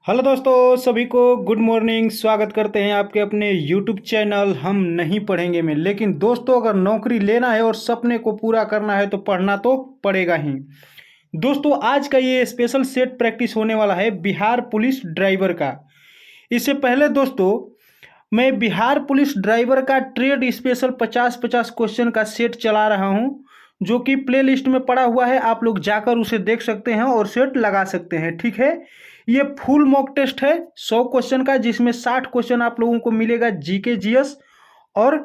Hello दोस्तों, सभी को गुड मॉर्निंग। स्वागत करते हैं आपके अपने यूट्यूब चैनल हम नहीं पढ़ेंगे में। लेकिन दोस्तों, अगर नौकरी लेना है और सपने को पूरा करना है तो पढ़ना तो पड़ेगा ही। दोस्तों, आज का ये स्पेशल सेट प्रैक्टिस होने वाला है बिहार पुलिस ड्राइवर का। इससे पहले दोस्तों, मैं बिहार पुलिस ड्राइवर का ट्रेड स्पेशल 50-50 क्वेश्चन का सेट चला रहा हूँ, जो कि प्ले लिस्ट में पड़ा हुआ है। आप लोग जाकर उसे देख सकते हैं और सेट लगा सकते हैं, ठीक है। ये फुल मॉक टेस्ट है 100 क्वेश्चन का, जिसमें 60 क्वेश्चन आप लोगों को मिलेगा जीके जीएस और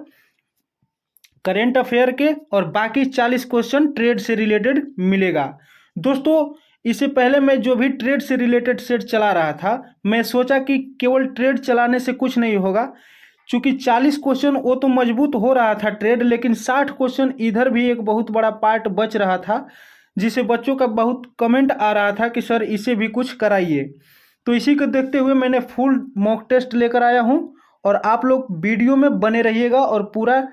करेंट अफेयर के, और बाकी 40 क्वेश्चन ट्रेड से रिलेटेड मिलेगा। दोस्तों, इससे पहले मैं जो भी ट्रेड से रिलेटेड सेट चला रहा था, मैं सोचा कि केवल ट्रेड चलाने से कुछ नहीं होगा, चूंकि 40 क्वेश्चन वो तो मजबूत हो रहा था ट्रेड, लेकिन 60 क्वेश्चन इधर भी एक बहुत बड़ा पार्ट बच रहा था, जिसे बच्चों का बहुत कमेंट आ रहा था कि सर इसे भी कुछ कराइए। तो इसी को देखते हुए मैंने फुल मॉक टेस्ट लेकर आया हूँ, और आप लोग वीडियो में बने रहिएगा। और पूरा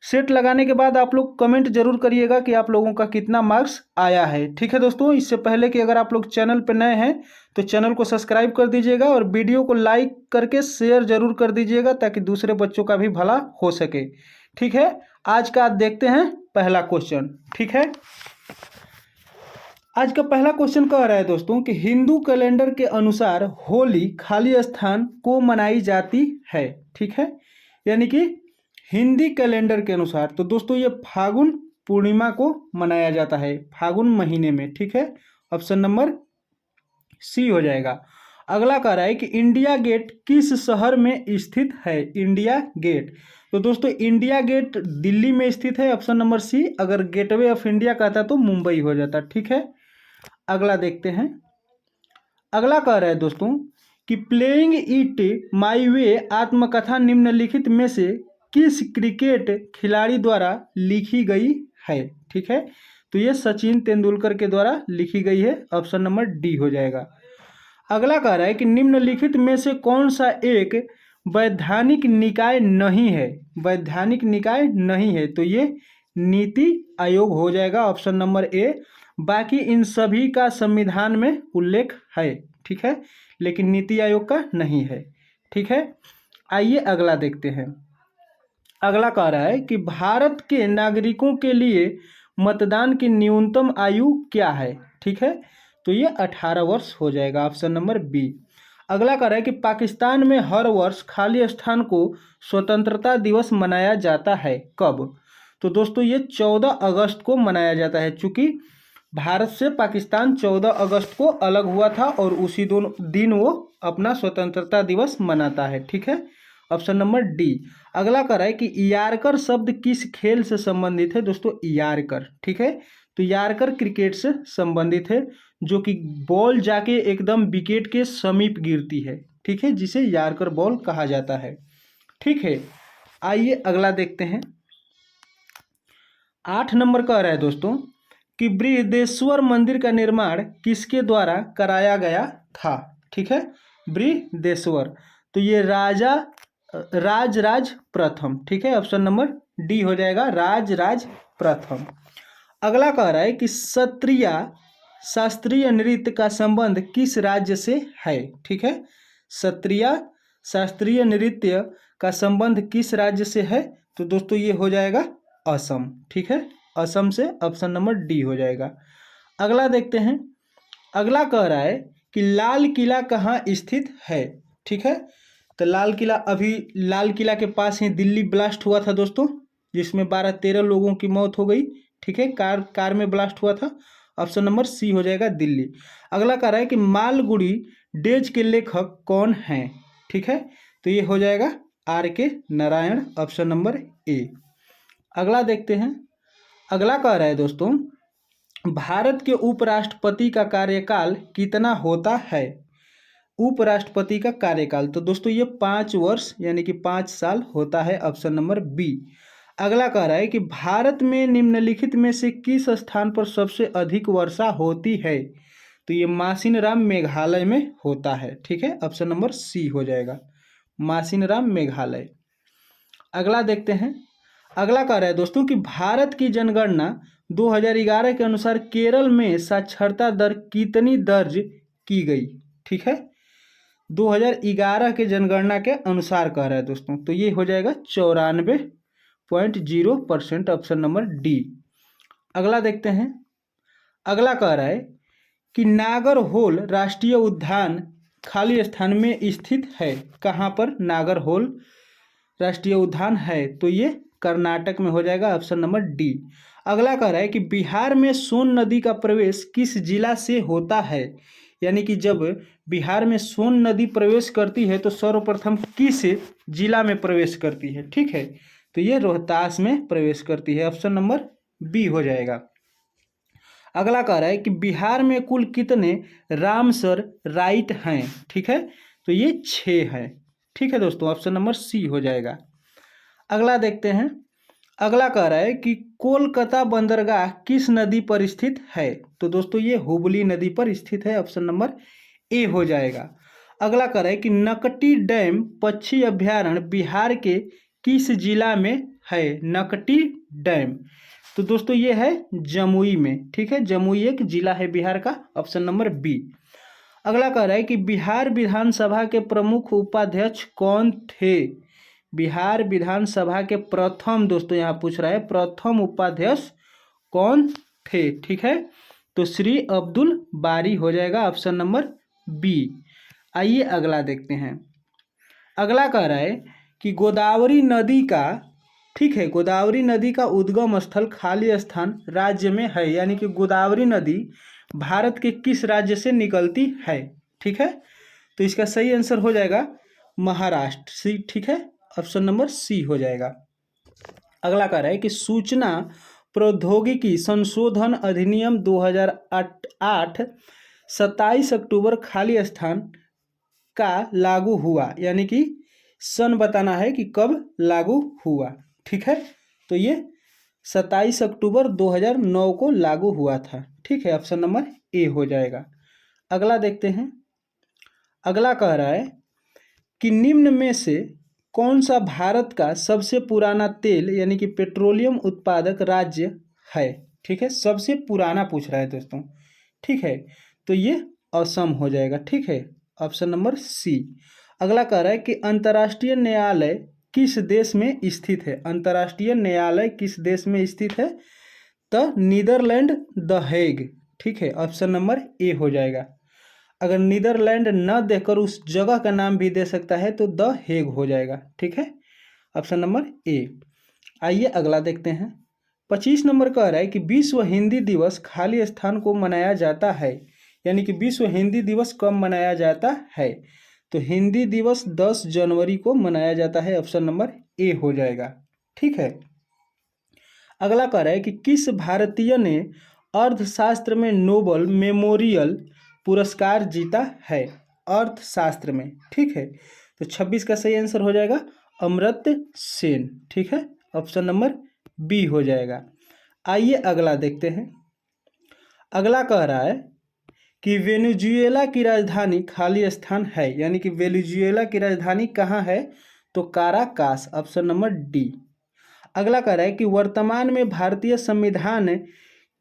सेट लगाने के बाद आप लोग कमेंट जरूर करिएगा कि आप लोगों का कितना मार्क्स आया है, ठीक है दोस्तों। इससे पहले कि अगर आप लोग चैनल पर नए हैं तो चैनल को सब्सक्राइब कर दीजिएगा, और वीडियो को लाइक करके शेयर जरूर कर दीजिएगा, ताकि दूसरे बच्चों का भी भला हो सके, ठीक है। आज का देखते हैं पहला क्वेश्चन, ठीक है। आज का पहला क्वेश्चन कह रहा है दोस्तों कि हिंदू कैलेंडर के अनुसार होली खाली स्थान को मनाई जाती है, ठीक है। यानी कि हिंदी कैलेंडर के अनुसार तो दोस्तों ये फागुन पूर्णिमा को मनाया जाता है, फागुन महीने में, ठीक है। ऑप्शन नंबर सी हो जाएगा। अगला कह रहा है कि इंडिया गेट किस शहर में स्थित है। इंडिया गेट, तो दोस्तों इंडिया गेट दिल्ली में स्थित है, ऑप्शन नंबर सी। अगर गेटवे ऑफ इंडिया कहता तो मुंबई हो जाता, ठीक है। अगला देखते हैं। अगला कह रहा है दोस्तों कि प्लेइंग इट माई वे आत्मकथा निम्नलिखित में से किस क्रिकेट खिलाड़ी द्वारा लिखी गई है, ठीक है। तो ये सचिन तेंदुलकर के द्वारा लिखी गई है, ऑप्शन नंबर डी हो जाएगा। अगला कह रहा है कि निम्नलिखित में से कौन सा एक वैधानिक निकाय नहीं है। वैधानिक निकाय नहीं है तो ये नीति आयोग हो जाएगा, ऑप्शन नंबर ए। बाकी इन सभी का संविधान में उल्लेख है, ठीक है, लेकिन नीति आयोग का नहीं है, ठीक है। आइए अगला देखते हैं। अगला कह रहा है कि भारत के नागरिकों के लिए मतदान की न्यूनतम आयु क्या है, ठीक है। तो ये 18 वर्ष हो जाएगा, ऑप्शन नंबर बी। अगला कह रहा है कि पाकिस्तान में हर वर्ष खाली स्थान को स्वतंत्रता दिवस मनाया जाता है, कब। तो दोस्तों ये 14 अगस्त को मनाया जाता है, चूँकि भारत से पाकिस्तान 14 अगस्त को अलग हुआ था, और उसी दिन वो अपना स्वतंत्रता दिवस मनाता है, ठीक है। Option number D. अगला कह रहा है कि यार्कर शब्द किस खेल से संबंधित है। दोस्तों यार्कर, ठीक है, तो यार्कर क्रिकेट से संबंधित है, जो कि बॉल जाके एकदम विकेट के समीप गिरती है, ठीक है, जिसे यार्कर बॉल कहा जाता है, ठीक है। आइए अगला देखते हैं। 8 नंबर कह रहा है दोस्तों कि बृहदेश्वर मंदिर का निर्माण किसके द्वारा कराया गया था, ठीक है। बृहदेश्वर, तो ये राजराज प्रथम, ठीक है, ऑप्शन नंबर डी हो जाएगा, राजराज प्रथम। अगला कह रहा है कि सत्रिया शास्त्रीय नृत्य का संबंध किस राज्य से है, ठीक है। सत्रिया शास्त्रीय नृत्य का संबंध किस राज्य से है। तो दोस्तों ये हो जाएगा असम, ठीक है, असम से, ऑप्शन नंबर डी हो जाएगा। अगला देखते हैं। अगला कह रहा है कि लाल किला कहाँ स्थित है, ठीक है। तो लाल किला के पास ही दिल्ली ब्लास्ट हुआ था दोस्तों, जिसमें 12-13 लोगों की मौत हो गई, ठीक है, कार में ब्लास्ट हुआ था, ऑप्शन नंबर सी हो जाएगा, दिल्ली। अगला कह रहा है कि मालगुडी डेज के लेखक कौन हैं, ठीक है, तो ये हो जाएगा R.K. Narayan, option number A. अगला देखते हैं। अगला कह रहा है दोस्तों भारत के उपराष्ट्रपति का कार्यकाल कितना होता है। उपराष्ट्रपति का कार्यकाल, तो दोस्तों ये 5 वर्ष यानी कि 5 साल होता है, ऑप्शन नंबर बी। अगला कह रहा है कि भारत में निम्नलिखित में से किस स्थान पर सबसे अधिक वर्षा होती है। तो ये मासिनराम मेघालय में होता है, ठीक है, ऑप्शन नंबर सी हो जाएगा, मासिनराम मेघालय। अगला देखते हैं। अगला कह रहा है दोस्तों कि भारत की जनगणना 2011 के अनुसार केरल में साक्षरता दर कितनी दर्ज की गई, ठीक है। 2011 के जनगणना के अनुसार कह रहा है दोस्तों। तो ये हो जाएगा 94.0%, ऑप्शन नंबर डी। अगला देखते हैं। अगला कह रहा है कि नागरहोल राष्ट्रीय उद्यान खाली स्थान में स्थित है। कहाँ पर नागरहोल राष्ट्रीय उद्यान है? तो ये कर्नाटक में हो जाएगा, ऑप्शन नंबर डी। अगला कह रहा है कि बिहार में सोन नदी का प्रवेश किस जिला से होता है? यानी कि जब बिहार में सोन नदी प्रवेश करती है तो सर्वप्रथम किस जिला में प्रवेश करती है? ठीक है, तो ये रोहतास में प्रवेश करती है, ऑप्शन नंबर बी हो जाएगा। अगला कह रहा है कि बिहार में कुल कितने रामसर राइट हैं? ठीक है, तो ये 6 हैं। ठीक है दोस्तों, ऑप्शन नंबर सी हो जाएगा। अगला देखते हैं। अगला कह रहा है कि कोलकाता बंदरगाह किस नदी पर स्थित है? तो दोस्तों ये हुबली नदी पर स्थित है, ऑप्शन नंबर ए हो जाएगा। अगला कह रहा है कि नकटी डैम पक्षी अभ्यारण्य बिहार के किस जिला में है? नकटी डैम, तो दोस्तों ये है जमुई में। ठीक है, जमुई एक जिला है बिहार का, ऑप्शन नंबर बी। अगला कह रहा है कि बिहार विधानसभा के प्रमुख उपाध्यक्ष कौन थे? बिहार विधानसभा के प्रथम, दोस्तों यहाँ पूछ रहा है प्रथम उपाध्यक्ष कौन थे? ठीक है, तो श्री अब्दुल बारी हो जाएगा, ऑप्शन नंबर बी। आइए अगला देखते हैं। अगला कह रहा है कि गोदावरी नदी का, ठीक है, गोदावरी नदी का उद्गम स्थल खाली स्थान राज्य में है। यानी कि गोदावरी नदी भारत के किस राज्य से निकलती है? ठीक है, तो इसका सही आंसर हो जाएगा महाराष्ट्र, सी। ठीक है, ऑप्शन नंबर सी हो जाएगा। अगला कह रहा है कि सूचना प्रौद्योगिकी संशोधन अधिनियम 2008 27 अक्टूबर खाली स्थान का लागू हुआ। यानी कि सन बताना है कि कब लागू हुआ। ठीक है, तो ये 27 अक्टूबर 2009 को लागू हुआ था। ठीक है, ऑप्शन नंबर ए हो जाएगा। अगला देखते हैं। अगला कह रहा है कि निम्न में से कौन सा भारत का सबसे पुराना तेल यानी कि पेट्रोलियम उत्पादक राज्य है? ठीक है, सबसे पुराना पूछ रहा है दोस्तों। ठीक है, तो ये असम हो जाएगा। ठीक है, ऑप्शन नंबर सी। अगला कह रहा है कि अंतर्राष्ट्रीय न्यायालय किस देश में स्थित है? अंतर्राष्ट्रीय न्यायालय किस देश में स्थित है? तो नीदरलैंड द हेग। ठीक है, ऑप्शन नंबर ए हो जाएगा। अगर नीदरलैंड न देकर उस जगह का नाम भी दे सकता है तो द हेग हो जाएगा। ठीक है, ऑप्शन नंबर ए। आइए अगला देखते हैं। 25 नंबर कह रहा है कि विश्व हिंदी दिवस खाली स्थान को मनाया जाता है। यानी कि विश्व हिंदी दिवस कब मनाया जाता है? तो हिंदी दिवस 10 जनवरी को मनाया जाता है, ऑप्शन नंबर ए हो जाएगा। ठीक है, अगला कह रहा है कि किस भारतीय ने अर्थशास्त्र में नोबल मेमोरियल पुरस्कार जीता है? अर्थशास्त्र में। ठीक है, तो 26 का सही आंसर हो जाएगा अमर्त्य सेन। ठीक है, ऑप्शन नंबर बी हो जाएगा। आइए अगला देखते हैं। अगला कह रहा है कि वेनेजुएला की राजधानी खाली स्थान है। यानी कि वेनेजुएला की राजधानी कहाँ है? तो काराकास, ऑप्शन नंबर डी। अगला कह रहा है कि वर्तमान में भारतीय संविधान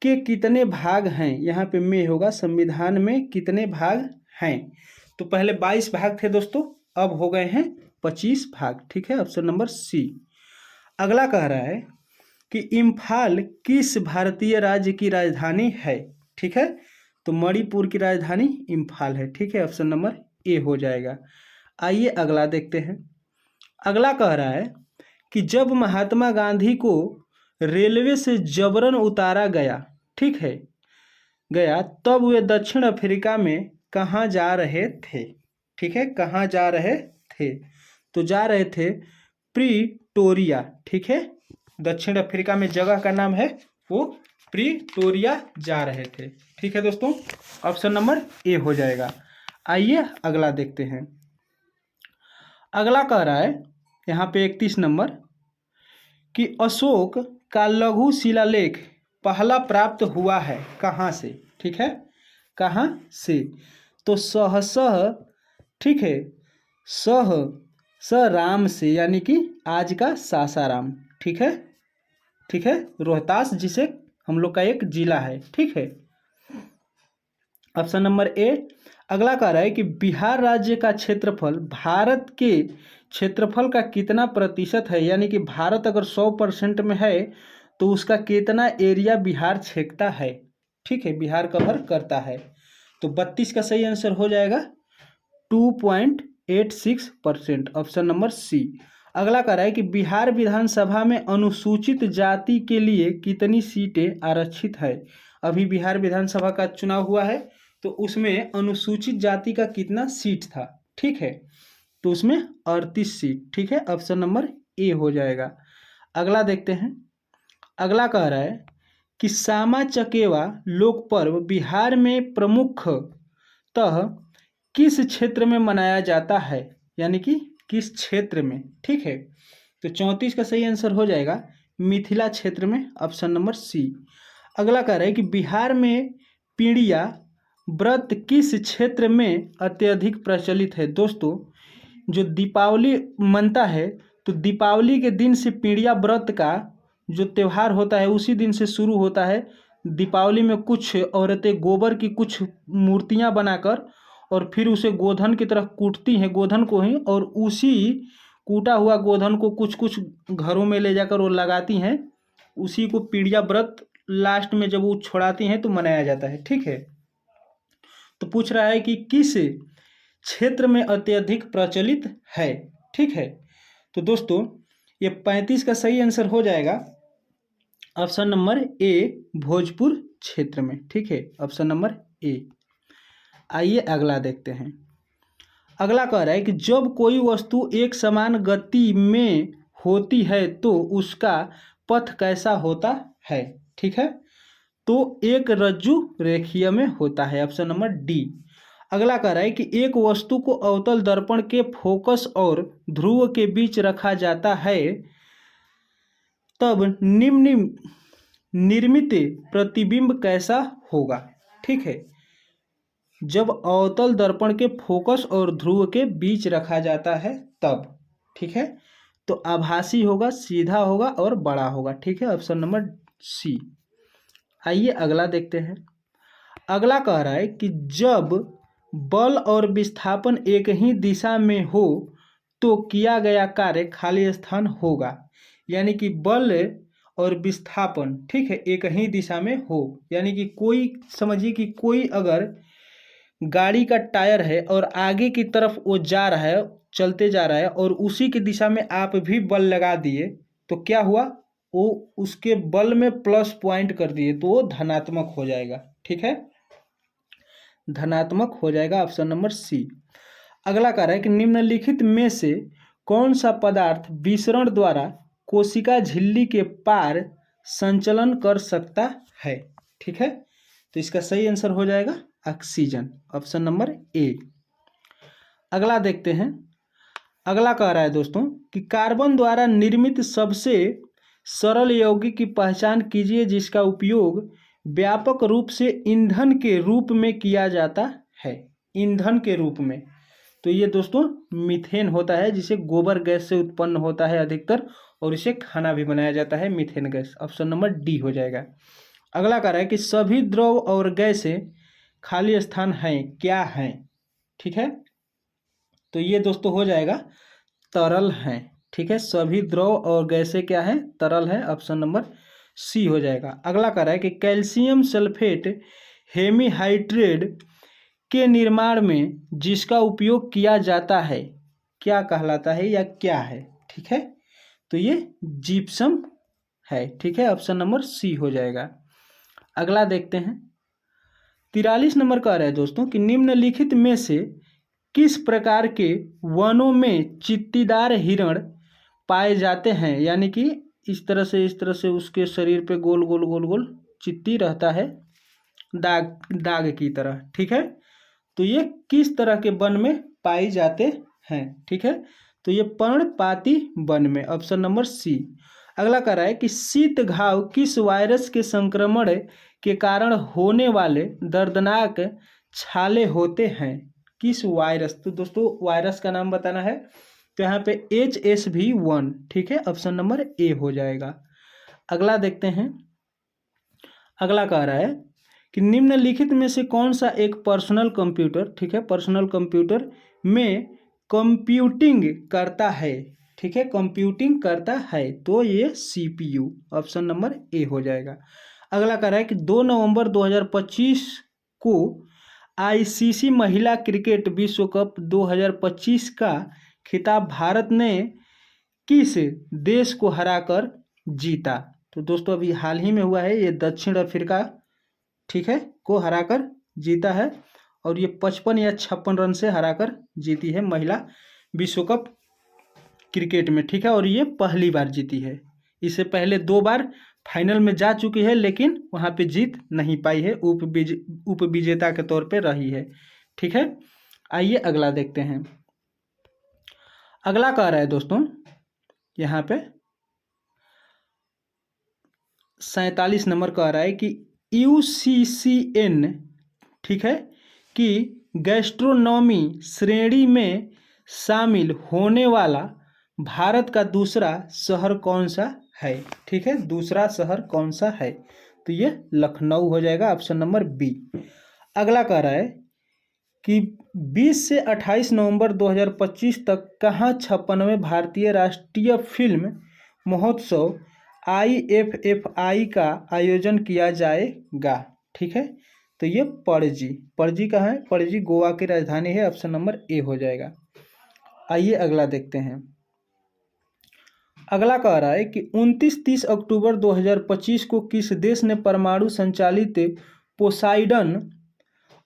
के कितने भाग हैं? यहाँ पे में होगा, संविधान में कितने भाग हैं? तो पहले 22 भाग थे दोस्तों, अब हो गए हैं 25 भाग। ठीक है, ऑप्शन नंबर सी। अगला कह रहा है कि इम्फाल किस भारतीय राज्य की राजधानी है? ठीक है, तो मणिपुर की राजधानी इम्फाल है। ठीक है, ऑप्शन नंबर ए हो जाएगा। आइए अगला देखते हैं। अगला कह रहा है कि जब महात्मा गांधी को रेलवे से जबरन उतारा गया, ठीक है, गया, तब वे दक्षिण अफ्रीका में कहाँ जा रहे थे? ठीक है, कहाँ जा रहे थे? तो जा रहे थे प्रीटोरिया। ठीक है, दक्षिण अफ्रीका में जगह का नाम है वो प्रीटोरिया जा रहे थे। ठीक है दोस्तों, ऑप्शन नंबर ए हो जाएगा। आइए अगला देखते हैं। अगला कह रहा है यहाँ पे 31 नंबर कि अशोक का लघु शिलालेख पहला प्राप्त हुआ है कहाँ से? ठीक है, कहाँ से? तो सहसह, ठीक है, राम से, यानी कि आज का सासाराम। ठीक है, ठीक है, रोहतास जिसे हम लोग का एक जिला है। ठीक है, ऑप्शन नंबर ए। अगला कह रहा है कि बिहार राज्य का क्षेत्रफल भारत के क्षेत्रफल का कितना प्रतिशत है, यानी कि भारत अगर 100% में है तो उसका कितना एरिया बिहार छेकता है। ठीक है, बिहार कवर करता है। तो 32 का सही आंसर हो जाएगा 2.86%, ऑप्शन नंबर सी। अगला कह रहा है कि बिहार विधानसभा में अनुसूचित जाति के लिए कितनी सीटें आरक्षित है। अभी बिहार विधानसभा का चुनाव हुआ है तो उसमें अनुसूचित जाति का कितना सीट था। ठीक है, तो उसमें 38 सीट। ठीक है, ऑप्शन नंबर ए हो जाएगा। अगला देखते हैं। अगला कह रहा है कि सामा चकेवा लोक पर्व बिहार में प्रमुखतः किस क्षेत्र में मनाया जाता है, यानी कि किस क्षेत्र में। ठीक है, तो 34 का सही आंसर हो जाएगा मिथिला क्षेत्र में, ऑप्शन नंबर सी। अगला कह रहा है कि बिहार में पीड़िया व्रत किस क्षेत्र में अत्यधिक प्रचलित है। दोस्तों, जो दीपावली मनता है तो दीपावली के दिन से पीड़िया व्रत का जो त्यौहार होता है उसी दिन से शुरू होता है। दीपावली में कुछ औरतें गोबर की कुछ मूर्तियां बनाकर और फिर उसे गोधन की तरह कूटती हैं, गोधन को ही, और उसी कूटा हुआ गोधन को कुछ कुछ घरों में ले जाकर वो लगाती हैं। उसी को पीड़िया व्रत लास्ट में जब वो छोड़ाती हैं तो मनाया जाता है। ठीक है, तो पूछ रहा है कि किस क्षेत्र में अत्यधिक प्रचलित है। ठीक है, तो दोस्तों ये 35 का सही आंसर हो जाएगा ऑप्शन नंबर ए, भोजपुर क्षेत्र में। ठीक है, ऑप्शन नंबर ए। आइए अगला देखते हैं। अगला कह रहा है कि जब कोई वस्तु एक समान गति में होती है तो उसका पथ कैसा होता है। ठीक है, तो एक रज्जु रेखीय में होता है, ऑप्शन नंबर डी। अगला कह रहा है कि एक वस्तु को अवतल दर्पण के फोकस और ध्रुव के बीच रखा जाता है तब निम्न निर्मित प्रतिबिंब कैसा होगा। ठीक है, जब अवतल दर्पण के फोकस और ध्रुव के बीच रखा जाता है तब। ठीक है, तो आभासी होगा, सीधा होगा और बड़ा होगा। ठीक है, ऑप्शन नंबर सी। आइए अगला देखते हैं। अगला कह रहा है कि जब बल और विस्थापन एक ही दिशा में हो तो किया गया कार्य खाली स्थान होगा, यानी कि बल और विस्थापन, ठीक है, एक ही दिशा में हो, यानी कि कोई समझिए कि कोई अगर गाड़ी का टायर है और आगे की तरफ वो जा रहा है, चलते जा रहा है, और उसी की दिशा में आप भी बल लगा दिए तो क्या हुआ, वो उसके बल में प्लस पॉइंट कर दिए तो वो धनात्मक हो जाएगा। ठीक है, धनात्मक हो जाएगा, ऑप्शन नंबर सी। अगला कह रहा है कि निम्नलिखित में से कौन सा पदार्थ विसरण द्वारा कोशिका झिल्ली के पार संचलन कर सकता है। ठीक है, तो इसका सही आंसर हो जाएगा ऑक्सीजन, ऑप्शन नंबर ए। अगला देखते हैं। अगला कह रहा है दोस्तों कि कार्बन द्वारा निर्मित सबसे सरल यौगिक की पहचान कीजिए जिसका उपयोग व्यापक रूप से ईंधन के रूप में किया जाता है। ईंधन के रूप में, तो ये दोस्तों मीथेन होता है, जिसे गोबर गैस से उत्पन्न होता है अधिकतर, और इसे खाना भी बनाया जाता है, methane gas, option number D हो जाएगा। अगला कह रहा है कि सभी द्रव और गैसें खाली स्थान हैं, क्या हैं। ठीक है, तो ये दोस्तों हो जाएगा तरल हैं। ठीक है, सभी द्रव और गैसें क्या हैं, तरल हैं, ऑप्शन नंबर सी हो जाएगा। अगला कह रहा है कि कैल्शियम सल्फेट हेमीहाइड्रेट के निर्माण में जिसका उपयोग किया जाता है क्या कहलाता है या क्या है। ठीक है, तो ये जिप्सम है। ठीक है, ऑप्शन नंबर सी हो जाएगा। अगला देखते हैं। 43 नंबर कह रहा है दोस्तों कि निम्नलिखित में से किस प्रकार के वनों में चित्तीदार हिरण पाए जाते हैं, यानी कि इस तरह से उसके शरीर पे गोल गोल गोल गोल चित्ती रहता है, दाग दाग की तरह। ठीक है, तो ये किस तरह के वन में पाई जाते हैं। ठीक है, तो ये पर्णपाती वन में, ऑप्शन नंबर सी। अगला कह रहा है कि शीत घाव किस वायरस के संक्रमण के कारण होने वाले दर्दनाक छाले होते हैं, किस वायरस। तो दोस्तों वायरस का नाम बताना है, तो यहाँ पे HSV1। ठीक है, ऑप्शन नंबर ए हो जाएगा। अगला देखते हैं। अगला कह रहा है कि निम्नलिखित में से कौन सा एक पर्सनल कंप्यूटर, ठीक है, पर्सनल कंप्यूटर में कंप्यूटिंग करता है, ठीक है, कंप्यूटिंग करता है, तो ये CPU, ऑप्शन नंबर ए हो जाएगा। अगला कह रहा है कि 2 नवंबर 2025 को ICC महिला क्रिकेट विश्व कप 2025 का खिताब भारत ने किस देश को हराकर जीता। तो दोस्तों अभी हाल ही में हुआ है, ये दक्षिण अफ्रीका, ठीक है, को हराकर जीता है और ये 55 या 56 रन से हराकर जीती है महिला विश्व कप क्रिकेट में, ठीक है, और ये पहली बार जीती है। इससे पहले 2 बार फाइनल में जा चुकी है लेकिन वहाँ पे जीत नहीं पाई है, उप विजेता के तौर पे रही है, ठीक है। आइए अगला देखते हैं। अगला कह रहा है दोस्तों यहाँ पे 47 नंबर कह रहा है कि UCCN, ठीक है, कि गैस्ट्रोनॉमी श्रेणी में शामिल होने वाला भारत का दूसरा शहर कौन सा है, ठीक है, दूसरा शहर कौन सा है, तो ये लखनऊ हो जाएगा, ऑप्शन नंबर बी। अगला कह रहा है कि 20 से 28 नवंबर 2025 तक कहाँ 56वें भारतीय राष्ट्रीय फिल्म महोत्सव IFFI का आयोजन किया जाएगा, ठीक है, तो ये पणजी कहाँ है, पणजी गोवा की राजधानी है, ऑप्शन नंबर ए हो जाएगा। आइए अगला देखते हैं। अगला कह रहा है कि 29-30 अक्टूबर 2025 को किस देश ने परमाणु संचालित पोसाइडन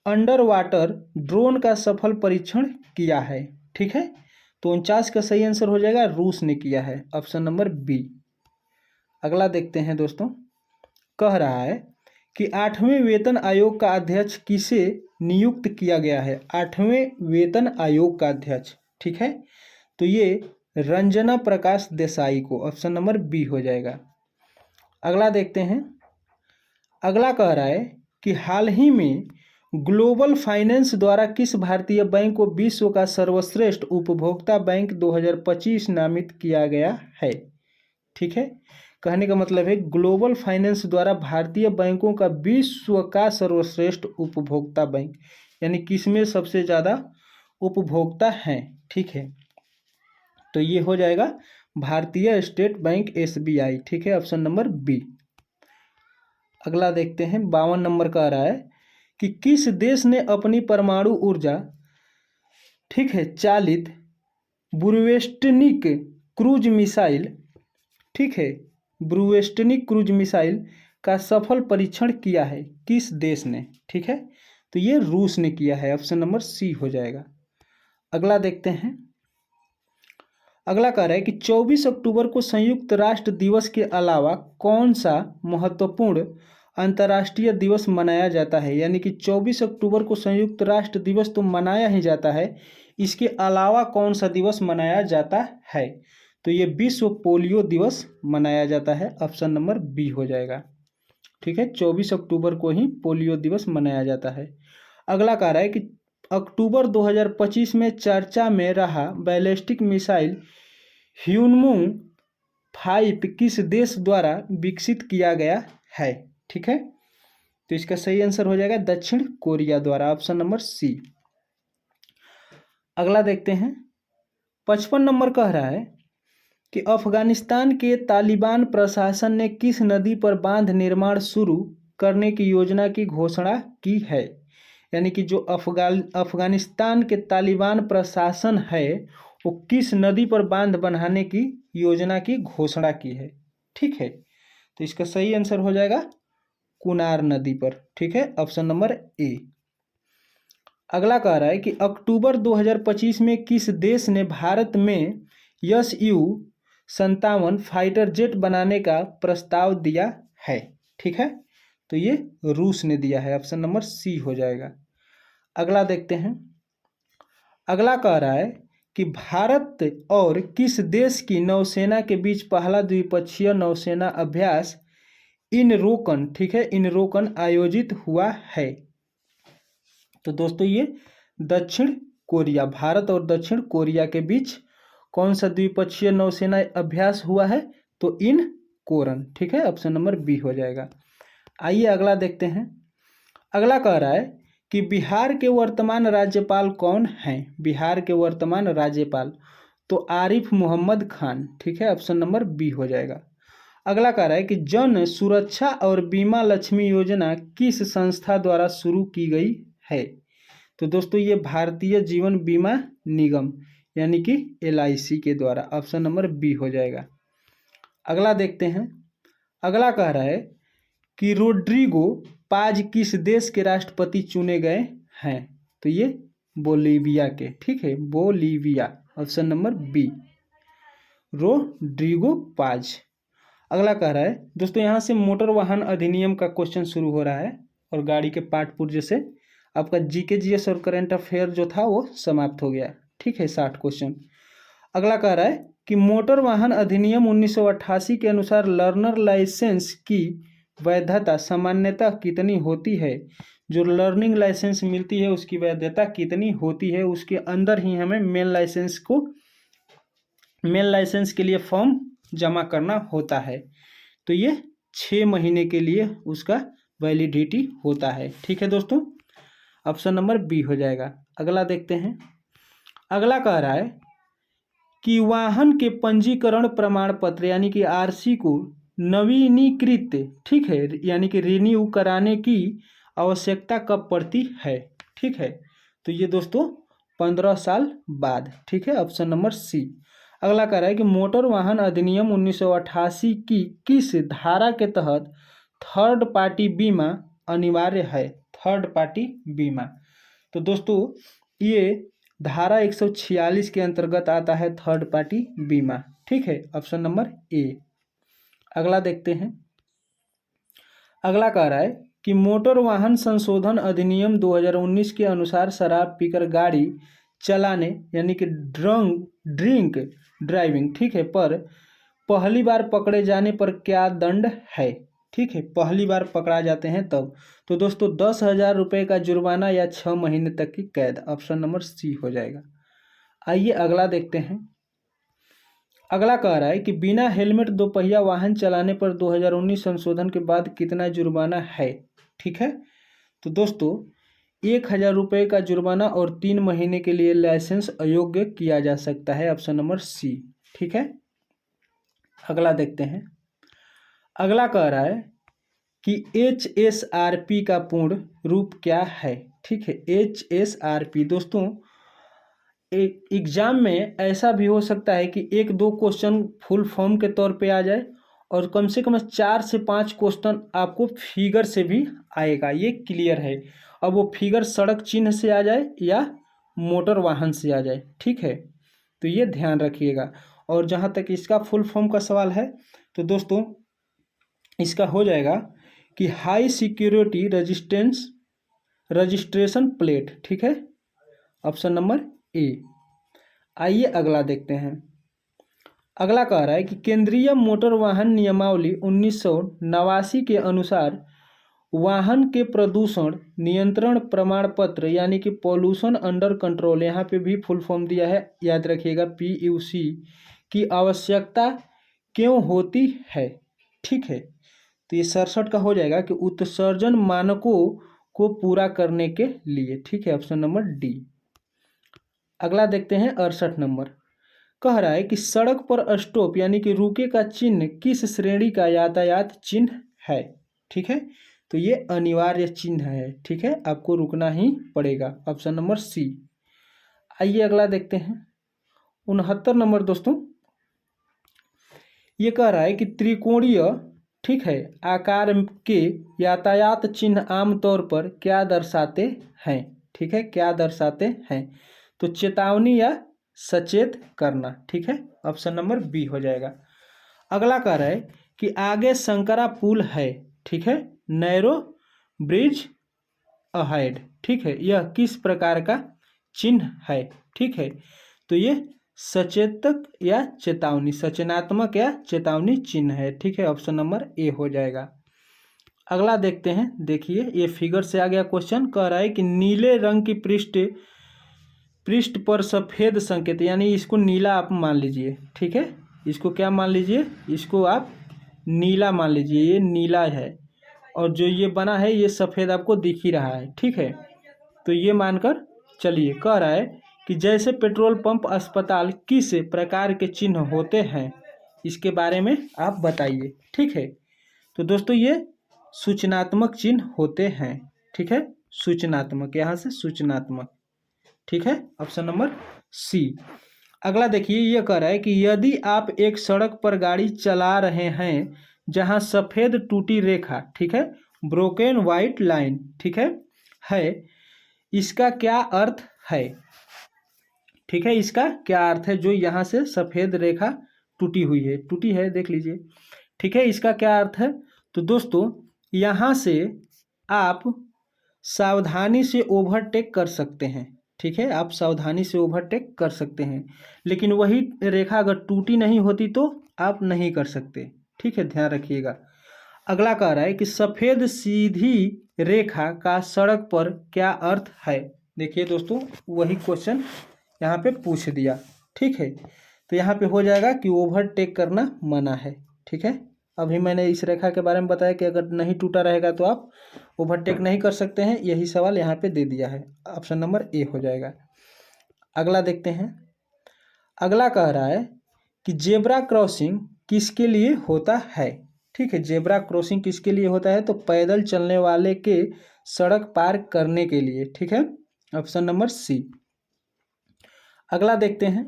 अंडर वाटर ड्रोन का सफल परीक्षण किया है, ठीक है, तो 49 का सही आंसर हो जाएगा, रूस ने किया है, ऑप्शन नंबर बी। अगला देखते हैं दोस्तों। कह रहा है कि 8वें वेतन आयोग का अध्यक्ष किसे नियुक्त किया गया है, 8वें वेतन आयोग का अध्यक्ष, ठीक है, तो ये रंजना प्रकाश देसाई को, ऑप्शन नंबर बी हो जाएगा। अगला देखते हैं। अगला कह रहा है कि हाल ही में ग्लोबल फाइनेंस द्वारा किस भारतीय बैंक को विश्व का सर्वश्रेष्ठ उपभोक्ता बैंक 2025 नामित किया गया है, ठीक है, कहने का मतलब है ग्लोबल फाइनेंस द्वारा भारतीय बैंकों का विश्व का सर्वश्रेष्ठ उपभोक्ता बैंक, यानी किसमें सबसे ज़्यादा उपभोक्ता हैं, ठीक है, तो ये हो जाएगा भारतीय स्टेट बैंक SBI, ठीक है, ऑप्शन नंबर बी। अगला देखते हैं। 52 नंबर कह रहा है कि किस देश ने अपनी परमाणु ऊर्जा, ठीक है, चालित ब्रूवेस्टनिक क्रूज मिसाइल, ठीक है, ब्रूवेस्टनिक क्रूज मिसाइल का सफल परीक्षण किया है, किस देश ने, ठीक है, तो ये रूस ने किया है, ऑप्शन नंबर सी हो जाएगा। अगला देखते हैं। अगला कह रहा है कि 24 अक्टूबर को संयुक्त राष्ट्र दिवस के अलावा कौन सा महत्वपूर्ण अंतर्राष्ट्रीय दिवस मनाया जाता है, यानी कि 24 अक्टूबर को संयुक्त राष्ट्र दिवस तो मनाया ही जाता है, इसके अलावा कौन सा दिवस मनाया जाता है, तो ये विश्व पोलियो दिवस मनाया जाता है, ऑप्शन नंबर बी हो जाएगा, ठीक है, 24 अक्टूबर को ही पोलियो दिवस मनाया जाता है। अगला कह रहा है कि अक्टूबर 2025 में चर्चा में रहा बैलिस्टिक मिसाइल ह्यूनमुंग 5 किस देश द्वारा विकसित किया गया है, ठीक है, तो इसका सही आंसर हो जाएगा दक्षिण कोरिया द्वारा, ऑप्शन नंबर सी। अगला देखते हैं। 55 नंबर कह रहा है कि अफगानिस्तान के तालिबान प्रशासन ने किस नदी पर बांध निर्माण शुरू करने की योजना की घोषणा की है, यानी कि जो अफगानिस्तान के तालिबान प्रशासन है वो किस नदी पर बांध बनाने की योजना की घोषणा की है, ठीक है, तो इसका सही आंसर हो जाएगा कुनार नदी पर, ठीक है, ऑप्शन नंबर ए। अगला कह रहा है कि अक्टूबर 2025 में किस देश ने भारत में Su-57 फाइटर जेट बनाने का प्रस्ताव दिया है, ठीक है, तो ये रूस ने दिया है, ऑप्शन नंबर सी हो जाएगा। अगला देखते हैं। अगला कह रहा है कि भारत और किस देश की नौसेना के बीच पहला द्विपक्षीय नौसेना अभ्यास इनरोकन, ठीक है, इनरोकन आयोजित हुआ है, तो दोस्तों ये दक्षिण कोरिया, भारत और दक्षिण कोरिया के बीच कौन सा द्विपक्षीय नौसेना अभ्यास हुआ है, तो इन कोरन, ठीक है, ऑप्शन नंबर बी हो जाएगा। आइए अगला देखते हैं। अगला कह रहा है कि बिहार के वर्तमान राज्यपाल कौन हैं? बिहार के वर्तमान राज्यपाल तो आरिफ मोहम्मद खान, ठीक है, ऑप्शन नंबर बी हो जाएगा। अगला कह रहा है कि जन सुरक्षा और बीमा लक्ष्मी योजना किस संस्था द्वारा शुरू की गई है? तो दोस्तों ये भारतीय जीवन बीमा निगम यानी कि LIC के द्वारा, ऑप्शन नंबर बी हो जाएगा। अगला देखते हैं। अगला कह रहा है कि रोड्रिगो पाज किस देश के राष्ट्रपति चुने गए हैं? तो ये बोलीविया के, ठीक है, Bolivia, option number B, Rodrigo Paz. अगला कह रहा है दोस्तों, यहाँ से मोटर वाहन अधिनियम का क्वेश्चन शुरू हो रहा है और गाड़ी के पार्ट पुर्जे से आपका GK GS और करंट अफेयर जो था वो समाप्त हो गया, ठीक है, 60 क्वेश्चन। अगला कह रहा है कि मोटर वाहन अधिनियम 1988 के अनुसार लर्नर लाइसेंस की वैधता सामान्यतः कितनी होती है? जो लर्निंग लाइसेंस मिलती है उसकी वैधता कितनी होती है? उसके अंदर ही हमें मेन लाइसेंस के लिए फॉर्म जमा करना होता है। तो ये 6 महीने के लिए उसका वैलिडिटी होता है, ठीक है दोस्तों, ऑप्शन नंबर बी हो जाएगा। अगला देखते हैं। अगला कह रहा है कि वाहन के पंजीकरण प्रमाण पत्र यानी कि RC को नवीनीकृत, ठीक है, यानी कि रिन्यू कराने की आवश्यकता कब पड़ती है? ठीक है, तो ये दोस्तों 15 साल बाद, ठीक है, ऑप्शन नंबर सी। अगला कह रहा है कि मोटर वाहन अधिनियम 1988 की किस धारा के तहत थर्ड पार्टी बीमा अनिवार्य है? थर्ड पार्टी बीमा, तो दोस्तों ये धारा 146 के अंतर्गत आता है थर्ड पार्टी बीमा, ठीक है, ऑप्शन नंबर ए। अगला देखते हैं। अगला कह रहा है कि मोटर वाहन संशोधन अधिनियम 2019 के अनुसार शराब पीकर गाड़ी चलाने यानी कि ड्रिंक ड्राइविंग, ठीक है, पर पहली बार पकड़े जाने पर क्या दंड है? ठीक है, पहली बार पकड़ा जाते हैं तब, तो दोस्तों 10,000 रुपये का जुर्माना या 6 महीने तक की कैद, ऑप्शन नंबर सी हो जाएगा। आइए अगला देखते हैं। अगला कह रहा है कि बिना हेलमेट दोपहिया वाहन चलाने पर 2019 संशोधन के बाद कितना जुर्माना है? ठीक है, तो दोस्तों 1,000 रुपये का जुर्माना और 3 महीने के लिए लाइसेंस अयोग्य किया जा सकता है, ऑप्शन नंबर सी, ठीक है। अगला देखते हैं। अगला कह रहा है कि HSRP का पूर्ण रूप क्या है? ठीक है, HSRP दोस्तों एग्जाम में ऐसा भी हो सकता है कि 1-2 क्वेश्चन फुल फॉर्म के तौर पे आ जाए और कम से कम 4 से 5 क्वेश्चन आपको फिगर से भी आएगा, ये क्लियर है। अब वो फिगर सड़क चिन्ह से आ जाए या मोटर वाहन से आ जाए, ठीक है, तो ये ध्यान रखिएगा। और जहाँ तक इसका फुल फॉर्म का सवाल है तो दोस्तों इसका हो जाएगा कि हाई सिक्योरिटी रजिस्ट्रेशन प्लेट, ठीक है, ऑप्शन नंबर ए। आइए अगला देखते हैं। अगला कह रहा है कि केंद्रीय मोटर वाहन नियमावली 1989 के अनुसार वाहन के प्रदूषण नियंत्रण प्रमाण पत्र यानी कि पॉल्यूशन अंडर कंट्रोल, यहाँ पे भी फुल फॉर्म दिया है, याद रखिएगा, PUC की आवश्यकता क्यों होती है? ठीक है, तो ये 67 का हो जाएगा कि उत्सर्जन मानकों को पूरा करने के लिए, ठीक है, ऑप्शन नंबर डी। अगला देखते हैं 68 नंबर। कह रहा है कि सड़क पर स्टॉप यानी कि रुके का चिन्ह किस श्रेणी का यातायात चिन्ह है? ठीक है, तो ये अनिवार्य चिन्ह है, ठीक है, आपको रुकना ही पड़ेगा, ऑप्शन नंबर सी। आइए अगला देखते हैं 69 नंबर दोस्तों। ये कह रहा है कि त्रिकोणीय, ठीक है, आकार के यातायात चिन्ह आमतौर पर क्या दर्शाते हैं? ठीक है, क्या दर्शाते हैं? तो चेतावनी या सचेत करना, ठीक है, ऑप्शन नंबर बी हो जाएगा। अगला कह रहा है कि आगे शंकरा पुल है, ठीक है, नैरो ब्रिज अहेड, ठीक है, यह किस प्रकार का चिन्ह है? ठीक है, तो ये सचेतक या चेतावनी, सचेनात्मक या चेतावनी चिन्ह है, ठीक है, ऑप्शन नंबर ए हो जाएगा। अगला देखते हैं। देखिए ये फिगर से आ गया क्वेश्चन। कह रहा है कि नीले रंग की पृष्ठ पर सफ़ेद संकेत, यानी इसको नीला आप मान लीजिए, ठीक है, इसको क्या मान लीजिए, इसको आप नीला मान लीजिए, ये नीला है। और जो ये बना है ये सफ़ेद आपको दिख ही रहा है, ठीक है। तो ये मानकर चलिए, कह रहा है कि जैसे पेट्रोल पंप, अस्पताल किस प्रकार के चिन्ह होते हैं, इसके बारे में आप बताइए, ठीक है। तो दोस्तों ये सूचनात्मक चिन्ह होते हैं, ठीक है, सूचनात्मक, यहाँ से सूचनात्मक, ठीक है, ऑप्शन नंबर सी। अगला देखिए, ये कह रहा है कि यदि आप एक सड़क पर गाड़ी चला रहे हैं जहां सफ़ेद टूटी रेखा, ठीक है, ब्रोकन वाइट लाइन, ठीक है, इसका क्या अर्थ है, ठीक है, इसका क्या अर्थ है, जो यहाँ से सफ़ेद रेखा टूटी है, देख लीजिए, ठीक है, इसका क्या अर्थ है। तो दोस्तों यहाँ से आप सावधानी से ओवरटेक कर सकते हैं, ठीक है, आप सावधानी से ओवरटेक कर सकते हैं, लेकिन वही रेखा अगर टूटी नहीं होती तो आप नहीं कर सकते, ठीक है, ध्यान रखिएगा। अगला कह रहा है कि सफ़ेद सीधी रेखा का सड़क पर क्या अर्थ है। देखिए दोस्तों वही क्वेश्चन यहाँ पे पूछ दिया, ठीक है, तो यहाँ पे हो जाएगा कि ओवरटेक करना मना है, ठीक है। अभी मैंने इस रेखा के बारे में बताया कि अगर नहीं टूटा रहेगा तो आप ओवरटेक नहीं कर सकते हैं, यही सवाल यहाँ पे दे दिया है, ऑप्शन नंबर ए हो जाएगा। अगला देखते हैं। अगला कह रहा है कि जेब्रा क्रॉसिंग किसके लिए होता है, ठीक है, जेब्रा क्रॉसिंग किसके लिए होता है, तो पैदल चलने वाले के सड़क पार करने के लिए, ठीक है, ऑप्शन नंबर सी। अगला देखते हैं।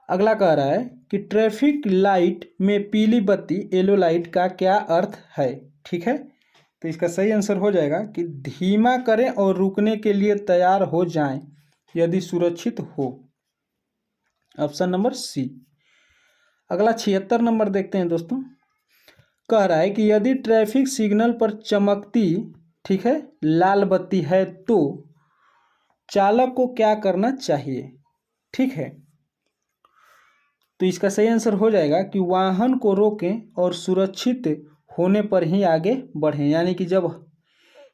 अगला कह रहा है कि ट्रैफिक लाइट में पीली बत्ती येलो लाइट का क्या अर्थ है, ठीक है, तो इसका सही आंसर हो जाएगा कि धीमा करें और रुकने के लिए तैयार हो जाएं यदि सुरक्षित हो, ऑप्शन नंबर सी। अगला 76 नंबर देखते हैं दोस्तों। कह रहा है कि यदि ट्रैफिक सिग्नल पर चमकती, ठीक है, लाल बत्ती है तो चालक को क्या करना चाहिए, ठीक है, तो इसका सही आंसर हो जाएगा कि वाहन को रोकें और सुरक्षित होने पर ही आगे बढ़ें, यानी कि जब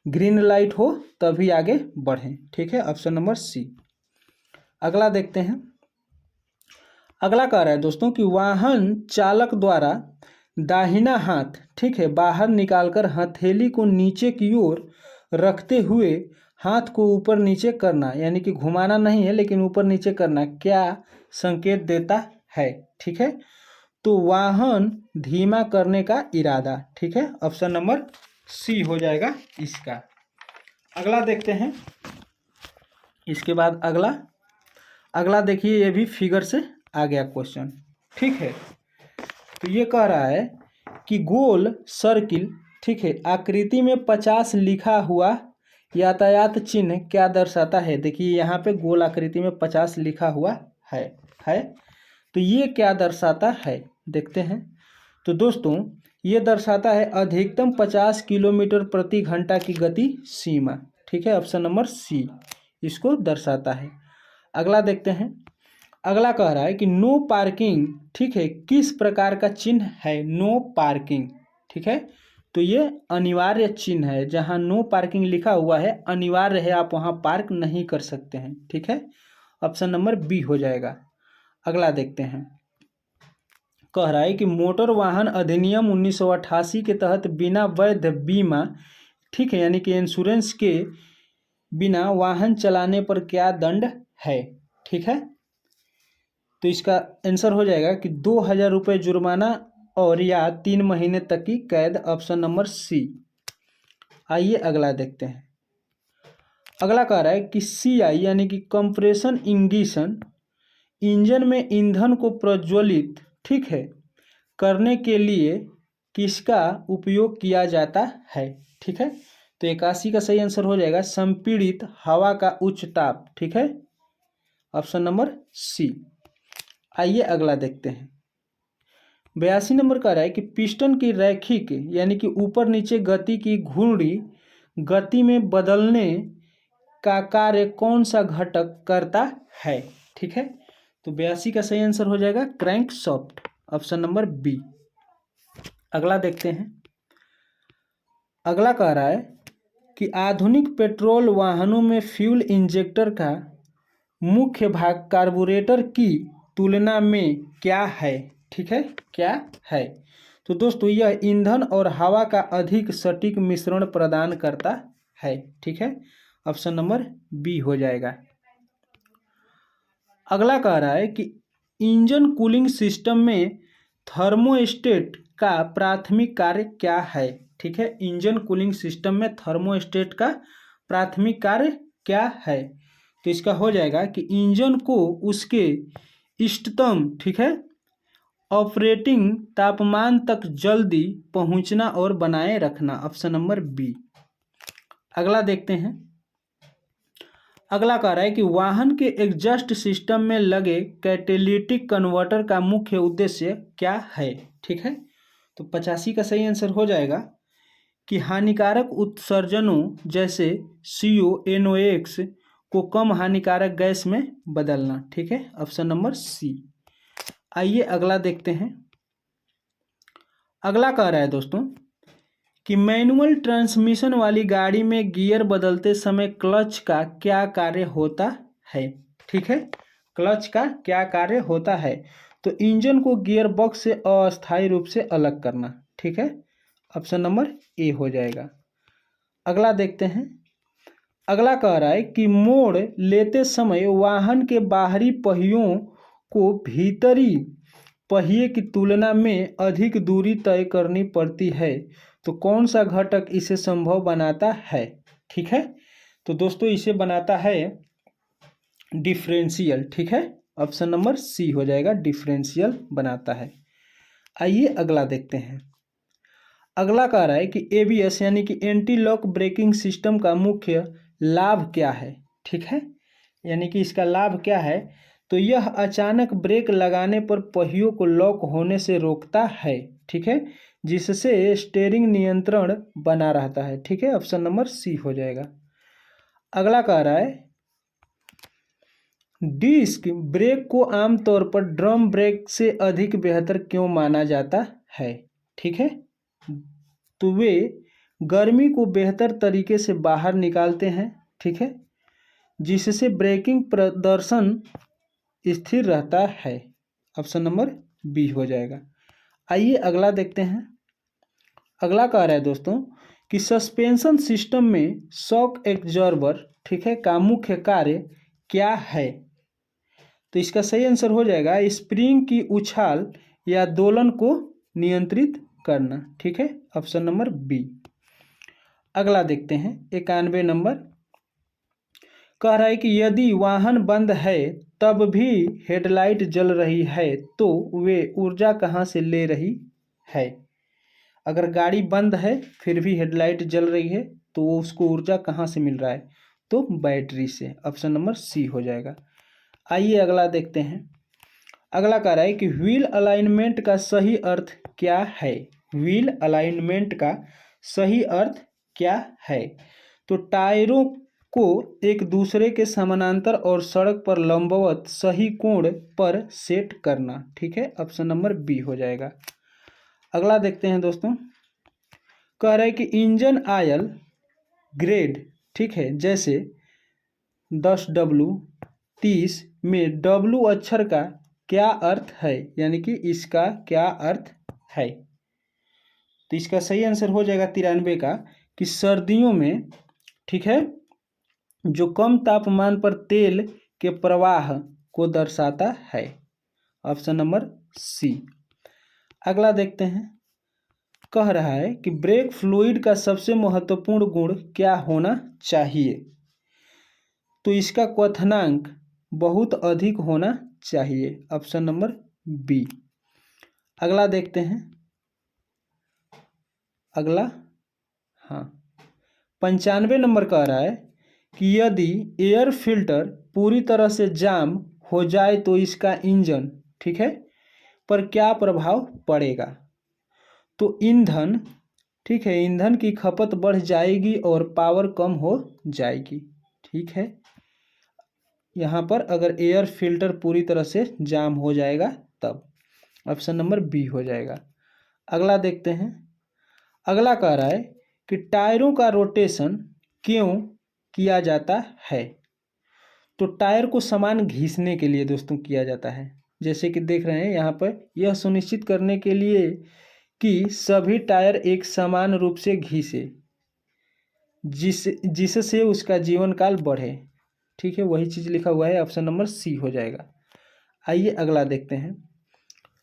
ग्रीन लाइट हो तभी आगे बढ़ें, ठीक है, ऑप्शन नंबर सी। अगला देखते हैं। अगला कह रहा है दोस्तों कि वाहन चालक द्वारा दाहिना हाथ, ठीक है, बाहर निकालकर हथेली को नीचे की ओर रखते हुए हाथ को ऊपर नीचे करना, यानी कि घुमाना नहीं है लेकिन ऊपर नीचे करना, क्या संकेत देता है, ठीक है, तो वाहन धीमा करने का इरादा, ठीक है, ऑप्शन नंबर सी हो जाएगा इसका। अगला देखते हैं। इसके बाद अगला देखिए, ये भी फिगर से आ गया क्वेश्चन, ठीक है, तो ये कह रहा है कि गोल सर्किल, ठीक है, आकृति में 50 लिखा हुआ यातायात चिन्ह क्या दर्शाता है। देखिए यहाँ पे गोल आकृति में 50 लिखा हुआ है, तो ये क्या दर्शाता है, देखते हैं। तो दोस्तों ये दर्शाता है अधिकतम 50 किलोमीटर प्रति घंटा की गति सीमा, ठीक है, ऑप्शन नंबर सी इसको दर्शाता है। अगला देखते हैं। अगला कह रहा है कि नो पार्किंग, ठीक है, किस प्रकार का चिन्ह है, नो पार्किंग, ठीक है, तो ये अनिवार्य चिन्ह है, जहाँ नो पार्किंग लिखा हुआ है अनिवार्य है, आप वहाँ पार्क नहीं कर सकते हैं, ठीक है, ऑप्शन नंबर बी हो जाएगा। अगला देखते हैं। कह रहा है कि मोटर वाहन अधिनियम 1988 के तहत बिना वैध बीमा, ठीक है, यानी कि इंश्योरेंस के बिना वाहन चलाने पर क्या दंड है, ठीक है, तो इसका आंसर हो जाएगा कि 2000 रुपये जुर्माना और या 3 महीने तक की कैद, ऑप्शन नंबर सी। आइए अगला देखते हैं। अगला कह रहा है कि CI यानी कि कंप्रेशन इंगिशन इंजन में ईंधन को प्रज्वलित, ठीक है, करने के लिए किसका उपयोग किया जाता है, ठीक है, तो 81 का सही आंसर हो जाएगा संपीड़ित हवा का उच्च ताप, ठीक है, ऑप्शन नंबर सी। आइए अगला देखते हैं। 82 नंबर का है कि पिस्टन की रैखिक यानी कि ऊपर नीचे गति की घूर्णी गति में बदलने का कार्य कौन सा घटक करता है, ठीक है, तो 82 का सही आंसर हो जाएगा क्रैंकशाफ्ट, ऑप्शन नंबर बी। अगला देखते हैं। अगला कह रहा है कि आधुनिक पेट्रोल वाहनों में फ्यूल इंजेक्टर का मुख्य भाग कार्बोरेटर की तुलना में क्या है, ठीक है, क्या है, तो दोस्तों यह ईंधन और हवा का अधिक सटीक मिश्रण प्रदान करता है। ठीक है, ऑप्शन नंबर बी हो जाएगा। अगला कह रहा है कि इंजन कूलिंग सिस्टम में थर्मोस्टेट का प्राथमिक कार्य क्या है। ठीक है, इंजन कूलिंग सिस्टम में थर्मोस्टेट का प्राथमिक कार्य क्या है। तो इसका हो जाएगा कि इंजन को उसके इष्टतम, ठीक है, ऑपरेटिंग तापमान तक जल्दी पहुंचना और बनाए रखना, ऑप्शन नंबर बी। अगला देखते हैं। अगला कह रहा है कि वाहन के एग्जॉस्ट सिस्टम में लगे कैटेलिटिक कन्वर्टर का मुख्य उद्देश्य क्या है। ठीक है, तो 85 का सही आंसर हो जाएगा कि हानिकारक उत्सर्जनों जैसे CO NOx को कम हानिकारक गैस में बदलना। ठीक है, ऑप्शन नंबर सी। आइए अगला देखते हैं। अगला कह रहा है दोस्तों कि मैनुअल ट्रांसमिशन वाली गाड़ी में गियर बदलते समय क्लच का क्या कार्य होता है। ठीक है, क्लच का क्या कार्य होता है। तो इंजन को गियर बॉक्स से अस्थायी रूप से अलग करना। ठीक है, ऑप्शन नंबर ए हो जाएगा। अगला देखते हैं। अगला कह रहा है कि मोड़ लेते समय वाहन के बाहरी पहियों को भीतरी पहिए की तुलना में अधिक दूरी तय करनी पड़ती है। तो कौन सा घटक इसे संभव बनाता है। ठीक है, तो दोस्तों इसे बनाता है डिफरेंशियल। ठीक है, ऑप्शन नंबर सी हो जाएगा, डिफरेंशियल बनाता है। आइए अगला देखते हैं। अगला कह रहा है कि ABS यानी कि एंटी लॉक ब्रेकिंग सिस्टम का मुख्य लाभ क्या है। ठीक है, यानी कि इसका लाभ क्या है। तो यह अचानक ब्रेक लगाने पर पहियों को लॉक होने से रोकता है। ठीक है, जिससे स्टीयरिंग नियंत्रण बना रहता है। ठीक है, ऑप्शन नंबर सी हो जाएगा। अगला कह रहा है डिस्क ब्रेक को आमतौर पर ड्रम ब्रेक से अधिक बेहतर क्यों माना जाता है। ठीक है, तो वे गर्मी को बेहतर तरीके से बाहर निकालते हैं। ठीक है, जिससे ब्रेकिंग प्रदर्शन स्थिर रहता है। ऑप्शन नंबर बी हो जाएगा। आइए अगला देखते हैं। अगला कह रहा है दोस्तों कि सस्पेंशन सिस्टम में शॉक एब्जॉर्बर, ठीक है, का मुख्य कार्य क्या है। तो इसका सही आंसर हो जाएगा स्प्रिंग की उछाल या दोलन को नियंत्रित करना। ठीक है, ऑप्शन नंबर बी। अगला देखते हैं 91 नंबर। कह रहा है कि यदि वाहन बंद है तब भी हेडलाइट जल रही है तो वे ऊर्जा कहाँ से ले रही है। अगर गाड़ी बंद है फिर भी हेडलाइट जल रही है तो वो उसको ऊर्जा कहाँ से मिल रहा है। तो बैटरी से, ऑप्शन नंबर सी हो जाएगा। आइए अगला देखते हैं। अगला कह रहा है कि व्हील अलाइनमेंट का सही अर्थ क्या है। व्हील अलाइनमेंट का सही अर्थ क्या है। तो टायरों को एक दूसरे के समानांतर और सड़क पर लंबवत सही कोण पर सेट करना। ठीक है, ऑप्शन नंबर बी हो जाएगा। अगला देखते हैं दोस्तों। कह रहा है कि इंजन आयल ग्रेड, ठीक है, जैसे 10W 30 में W अक्षर का क्या अर्थ है, यानी कि इसका क्या अर्थ है। तो इसका सही आंसर हो जाएगा 93 का कि सर्दियों में, ठीक है, जो कम तापमान पर तेल के प्रवाह को दर्शाता है। Option number C. अगला देखते हैं। कह रहा है कि ब्रेक फ्लूइड का सबसे महत्वपूर्ण गुण क्या होना चाहिए। तो इसका क्वथनांक बहुत अधिक होना चाहिए। Option number B. अगला देखते हैं। अगला, हाँ, 95 नंबर कह रहा है कि यदि एयर फिल्टर पूरी तरह से जाम हो जाए तो इसका इंजन, ठीक है, पर क्या प्रभाव पड़ेगा। तो ईंधन, ठीक है, ईंधन की खपत बढ़ जाएगी और पावर कम हो जाएगी। ठीक है, यहाँ पर अगर एयर फिल्टर पूरी तरह से जाम हो जाएगा तब, ऑप्शन नंबर बी हो जाएगा। अगला देखते हैं। अगला कह रहा है कि टायरों का रोटेशन क्यों किया जाता है। तो टायर को समान घिसने के लिए दोस्तों किया जाता है। जैसे कि देख रहे हैं यहाँ पर, यह सुनिश्चित करने के लिए कि सभी टायर एक समान रूप से घिसे जिससे उसका जीवन काल बढ़े। ठीक है, वही चीज़ लिखा हुआ है, ऑप्शन नंबर सी हो जाएगा। आइए अगला देखते हैं।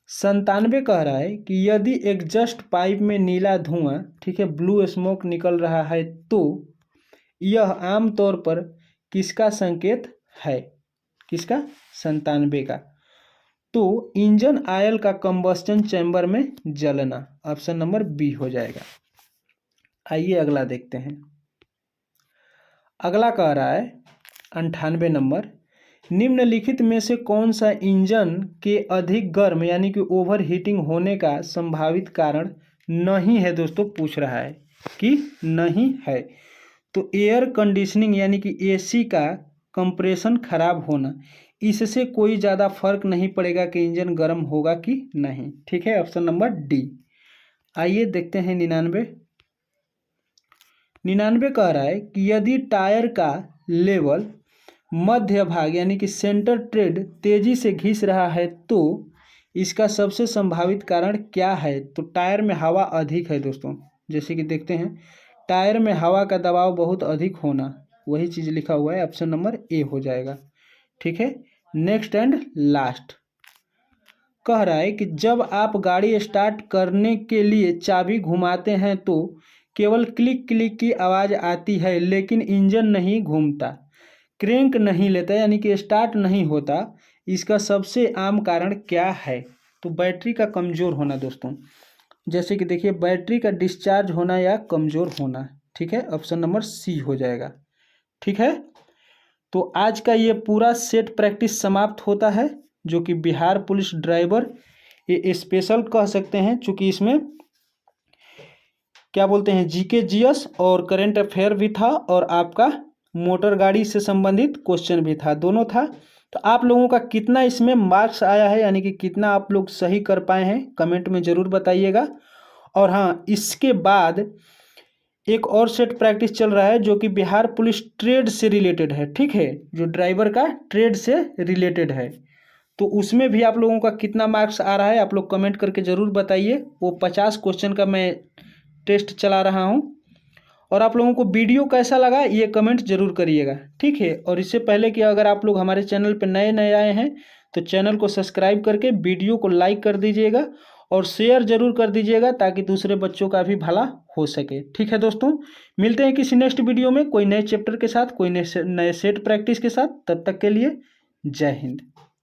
97 कह रहा है कि यदि एग्जस्ट पाइप में नीला धुआं, ठीक है, ब्लू स्मोक निकल रहा है तो यह आमतौर पर किसका संकेत है? किसका? 97 का। तो इंजन ऑयल का कंबस्टन चैम्बर में जलना, ऑप्शन नंबर बी हो जाएगा। आइए अगला देखते हैं। अगला कह रहा है 98 नंबर, निम्नलिखित में से कौन सा इंजन के अधिक गर्म यानी कि ओवर हीटिंग होने का संभावित कारण नहीं है? दोस्तों पूछ रहा है कि नहीं है। तो एयर कंडीशनिंग यानी कि एसी का कंप्रेशन खराब होना, इससे कोई ज़्यादा फर्क नहीं पड़ेगा कि इंजन गर्म होगा कि नहीं। ठीक है, ऑप्शन नंबर डी। आइए देखते हैं 99 कह रहा है कि यदि टायर का लेवल मध्य भाग यानी कि सेंटर ट्रेड तेजी से घिस रहा है तो इसका सबसे संभावित कारण क्या है? तो टायर में हवा अधिक है दोस्तों, जैसे कि देखते हैं टायर में हवा का दबाव बहुत अधिक होना, वही चीज़ लिखा हुआ है, ऑप्शन नंबर ए हो जाएगा। ठीक है, नेक्स्ट एंड लास्ट कह रहा है कि जब आप गाड़ी स्टार्ट करने के लिए चाबी घुमाते हैं तो केवल क्लिक क्लिक की आवाज़ आती है लेकिन इंजन नहीं घूमता, क्रैंक नहीं लेता यानी कि स्टार्ट नहीं होता। इसका सबसे आम कारण क्या है? तो बैटरी का कमज़ोर होना दोस्तों, जैसे कि देखिए बैटरी का डिस्चार्ज होना या कमज़ोर होना। ठीक है, ऑप्शन नंबर सी हो जाएगा। ठीक है, तो आज का ये पूरा सेट प्रैक्टिस समाप्त होता है, जो कि बिहार पुलिस ड्राइवर ये स्पेशल कह सकते हैं, चूँकि इसमें क्या बोलते हैं जीके जीएस और करंट अफेयर भी था और आपका मोटर गाड़ी से संबंधित क्वेश्चन भी था, दोनों था। तो आप लोगों का कितना इसमें मार्क्स आया है यानी कि कितना आप लोग सही कर पाए हैं, कमेंट में ज़रूर बताइएगा। और हाँ, इसके बाद एक और सेट प्रैक्टिस चल रहा है जो कि बिहार पुलिस ट्रेड से रिलेटेड है। ठीक है, जो ड्राइवर का ट्रेड से रिलेटेड है, तो उसमें भी आप लोगों का कितना मार्क्स आ रहा है आप लोग कमेंट करके ज़रूर बताइए। वो 50 क्वेश्चन का मैं टेस्ट चला रहा हूँ। और आप लोगों को वीडियो कैसा लगा ये कमेंट जरूर करिएगा। ठीक है, और इससे पहले कि अगर आप लोग हमारे चैनल पर नए नए आए हैं तो चैनल को सब्सक्राइब करके वीडियो को लाइक कर दीजिएगा और शेयर जरूर कर दीजिएगा ताकि दूसरे बच्चों का भी भला हो सके। ठीक है दोस्तों, मिलते हैं किसी नेक्स्ट वीडियो में कोई नए चैप्टर के साथ, कोई नए सेट प्रैक्टिस के साथ। तब तक के लिए जय हिंद।